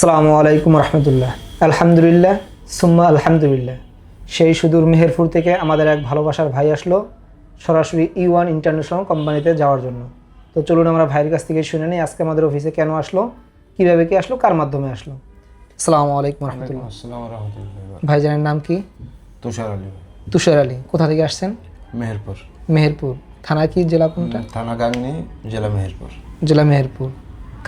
আসসালামু আলাইকুম রহমতুল্লাহ। আলহামদুলিল্লাহ সুম্মা আলহামদুলিল্লাহ। সেই সুদূর মেহেরপুর থেকে আমাদের এক ভালোবাসার ভাই আসলো সরাসরি E1 ইন্টারন্যাশনাল কোম্পানিতে যাওয়ার জন্য। তো চলুন আমরা ভাইয়ের কাছ থেকে শুনে নিই আজকে আমাদের অফিসে কেন আসলো, কীভাবে কি আসলো, কার মাধ্যমে আসলো। আসসালামু আলাইকুম রহমতুল্লাহ। আসসালামু রাহমাতুল্লাহি। ভাইজানের নাম কি? তুষার আলী। তুষার আলী। কোথা থেকে আসছেন? মেহেরপুর। মেহেরপুর। থানা কি, জেলা কোনটা? থানা গাংনী, জেলা মেহেরপুর। জেলা মেহেরপুর।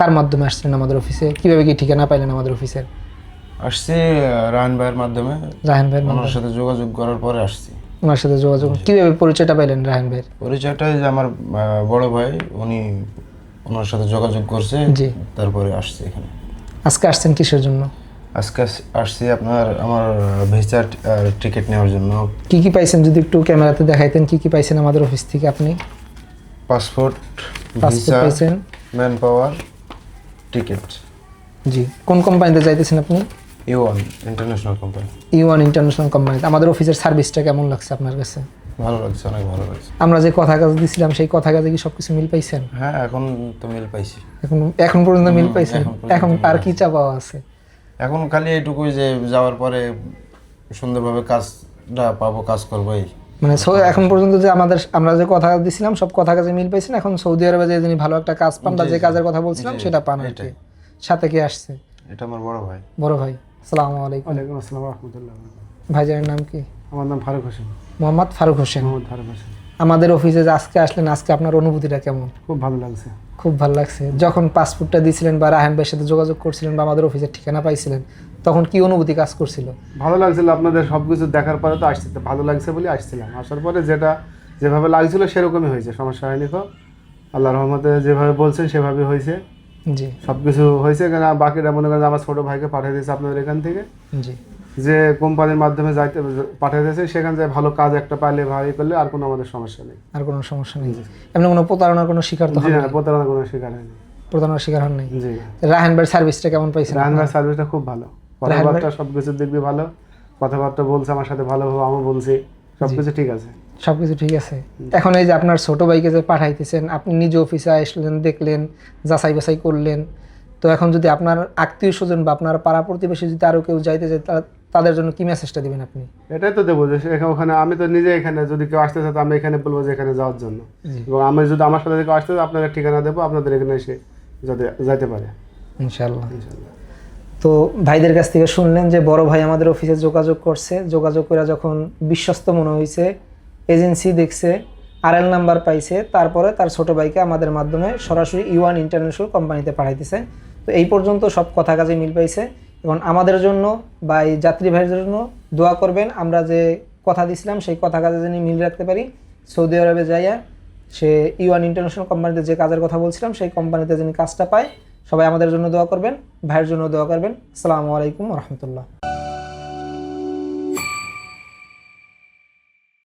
কার মাধ্যমে আসছেন আমাদের অফিসে? কীভাবে কি ঠিকানা পাইলেন আমাদের অফিসের? আসছি রাহান ভাইয়ের মাধ্যমে। রাহান ভাইয়ের ওনার মাধ্যমে? সাথে যোগাযোগ করার পরে আসছি। ওনার সাথে যোগাযোগ কীভাবে পরিচয়টা পাইলেন রাহান ভাইয়ের? পরিচয়টা যে আমার বড় ভাই, উনি ওনার সাথে যোগাযোগ করছে, জি। তারপরে আসছি এখানে। আজকে আসছেন কিসের জন্য? আজকে আসছি আমার ভিসা টিকিট নেওয়ার জন্য। কি কি পাইছেন যদি একটু ক্যামেরাতে দেখাইতেন, কি কি পাইছেন আমাদের অফিস থেকে আপনি? পাসপোর্ট, পাসপোর্ট ভিসা, পাইছেন? Man power, ticket. জি। কোন কোম্পানিতে যাইতেছেন আপনি? E1 international company. E1 international কোম্পানিতে। আমাদের অফিসের সার্ভিসটা কেমন লাগছে আপনার কাছে? ভালো লাগছে, অনেক ভালো লাগছে। আমরা যে কথা কাজ দিয়েছিলাম সেই কথা কাজে কি সবকিছু মিল পাইছেন? হ্যাঁ, এখন তো মিল পাইছি। এখন পর্যন্ত মিল পাইছেন? এখন আর কি চাওয়া আছে? এখন খালি এইটুকুই যে যাওয়ার পরে সুন্দরভাবে কাজটা পাবো, কাজ করবোই। মানে এখন পর্যন্ত যে আমরা যে কথা দিয়েছিলাম সব কথা কাজে মিল পাইছেন, এখন সৌদি আরবে যে যিনি ভালো একটা কাজ পান বা যে কাজের কথা বলছিলাম সেটা পান আর কি। সাথে কে আসছে? এটা আমার বড় ভাই। বড় ভাই। আসসালামু আলাইকুম। ওয়ালাইকুম আসসালাম রহমতুল্লাহ। ভাইজানের নাম কি? আমার নাম ফারুক হোসেন। মোহাম্মদ ফারুক হোসেন। মোহাম্মদ ফারুক হোসেন। আমাদের অফিসে যে আজকে আসলেন, আজকে আপনার অনুভূতিটা কেমন? খুব ভালো লাগছে। খুব ভালো লাগছে। যখন পাসপোর্টটা দিয়েছিলেন বা রাহান ভাইয়ের সাথে যোগাযোগ করছিলেন বা আমাদের অফিসের ঠিকানা পাইছিলেন, তখন কি অনুভূতি কাজ করছিল? ভালো লাগছিল, আপনাদের সব কিছু দেখার পরে তো আসছে, ভালো লাগছে বলে আসছিলাম। আসার পরে যেভাবে লাগছিল সেরকমই হয়েছে, সমস্যা হয়নি তো। আল্লাহ রহমতে যেভাবে বলছেন সেভাবে হয়েছে। জি। সব কিছু হয়েছে, কেন বাকিটা মনে করেন আমার ছোটো ভাইকে পাঠিয়ে দিয়েছে আপনাদের এখান থেকে। জি। যে কোম্পানির মাধ্যমে পাঠিয়ে দিয়েছে, সেখান থেকে ভালো কাজ একটা পাইলে ভাই করলে আর কোনো আমাদের সমস্যা নেই। আর কোনো সমস্যা নেই? এমনি কোনো প্রতারণার কোনো শিকার তো জি হন না, নাই? প্রতারণা কোনো শিকার হয়নি। প্রতারণার শিকার হন নাই? জি। রাহান ভাইয়ের সার্ভিসটা কেমন পাইছেন? রাহান ভাই সার্ভিসটা খুব ভালো, কথাবার্তা সব কিছু দেখবি ভালো, কথাবার্তা বলছে আমার সাথে ভালোভাবে, আমি বলছি সবকিছু ঠিক আছে। সবকিছু ঠিক আছে। এখন এই যে আপনার ছোট ভাইকে যে পাঠাইতেছেন, আপনি নিজে অফিসে আসলেন, দেখলেন, যাচাই বাছাই করলেন, তো এখন যদি আপনার আত্মীয় স্বজন বা আপনার পাড়া প্রতিবেশী যদি আরও কেউ যাইতে চায়, তাদের জন্য কি মেসেজটা দিবেন আপনি? এটাই তো দেবো যে ওখানে আমি তো নিজে এখানে যদি কেউ আসতে চায় তো আমি এখানে বলবো যে এখানে যাওয়ার জন্য, এবং আমি যদি আমার সাথে কেউ আসতে চায় আপনাদের ঠিকানা দেবো, আপনাদের এখানে এসে যাতে যাইতে পারে ইনশাআল্লাহ। তো ভাইদের কাছ থেকে শুনলেন যে বড় ভাই আমাদের অফিসে যোগাযোগ করছে, যোগাযোগ করে যখন বিশ্বস্ত মনে হয়েছে, এজেন্সি দেখছে, RL নাম্বার পাইছে, তারপরে তার ছোট ভাইকে আমাদের মাধ্যমে সরাসরি E1 ইন্টারন্যাশনাল কোম্পানিতে পাঠাইতেছে। তো এই পর্যন্ত সব কথা কাজে মিল পাইছে। এবং আমাদের জন্য বা এই যাত্রী ভাইদের জন্য দোয়া করবেন, আমরা যে কথা দিছিলাম সেই কথা কাজে যেন মিল রাখতে পারি। সৌদি আরবে যাইয়া সে E1 ইন্টারন্যাশনাল কোম্পানিতে যে কাজের কথা বলছিলাম সেই কোম্পানিতে যিনি কাজটা পায়, সবাই আমাদের জন্য দোয়া করবেন, ভাইয়ের জন্য দোয়া করবেন। আসসালামু আলাইকুম রহমতুল্লাহ।